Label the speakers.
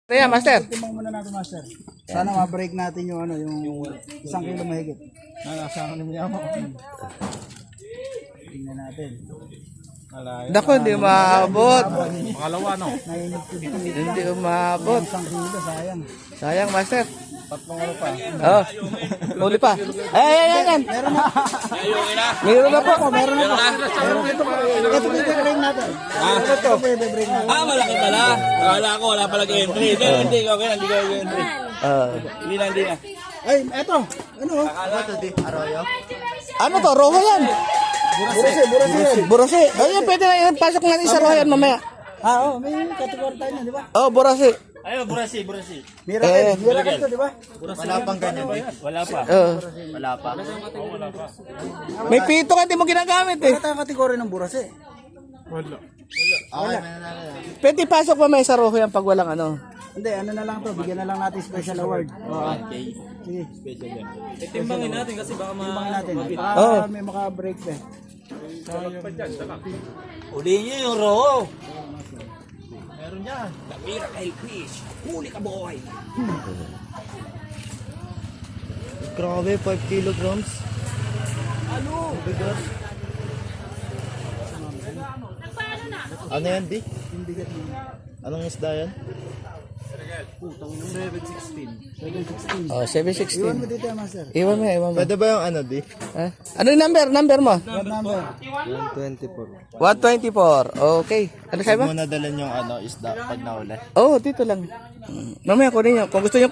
Speaker 1: Kaya, master.
Speaker 2: Timang muna natin, master. Sana ma-break natin yung ano, yung 1 kilo mahigit. Nasa ano niya mo. Tingnan natin.
Speaker 1: Dako, hindi umabot.
Speaker 3: Pangalawa, no?
Speaker 2: Nainig ko dito.
Speaker 1: Hindi umabot.
Speaker 2: 1 kilo, sayang.
Speaker 1: Sayang, master.
Speaker 3: Tatlong ano pa.
Speaker 1: Oh, uli pa. Ayan.
Speaker 2: Meron na.
Speaker 1: Meron na po.
Speaker 2: Meron na. Ito i-break natin. Ito i-break natin.
Speaker 3: Malaki pala. Akala ko, wala pala entry. Hindi ko entry. Hindi na.
Speaker 2: Ay, eto. Ano?
Speaker 1: Ano to? Roho yan.
Speaker 2: Burase.
Speaker 1: Burase. Ayun, pwede na yun. Pasok natin sa roho yan mamaya.
Speaker 2: May category tayo na, di ba?
Speaker 1: Oh, burase.
Speaker 3: Ayun, burasi.
Speaker 2: Miracle to, di ba?
Speaker 3: Wala pang ganyan. Wala pa. Wala pa.
Speaker 1: May pito ka, hindi mo ginagamit eh.
Speaker 2: Wala tayong kategory ng burase.
Speaker 1: Pwede pasok mamaya sa roho yan pag walang ano.
Speaker 2: Hindi, ano na lang to. Bigyan na lang natin special award. Sige.
Speaker 3: Timbangin natin kasi baka
Speaker 2: Timbangin natin. May maka-break pa eh.
Speaker 3: Ulihin nyo yung roho. Meron yan. The Miracle Fish. Huli ka, boy.
Speaker 1: Grabe, 5 kilograms.
Speaker 4: Ano yan, Di? Anong isda yan?
Speaker 1: Oh, 716.
Speaker 2: Iwan mo dito, master.
Speaker 1: Iwan mo.
Speaker 4: Pwede ba yung ano, Di?
Speaker 1: Ano yung number mo?
Speaker 2: What number?
Speaker 1: 124. Okay. Ano sabi mo?
Speaker 4: Muna dalhin yung ano, isda pag nahuli.
Speaker 1: Oh, dito lang. Mamaya kunin nyo. Kung gusto nyo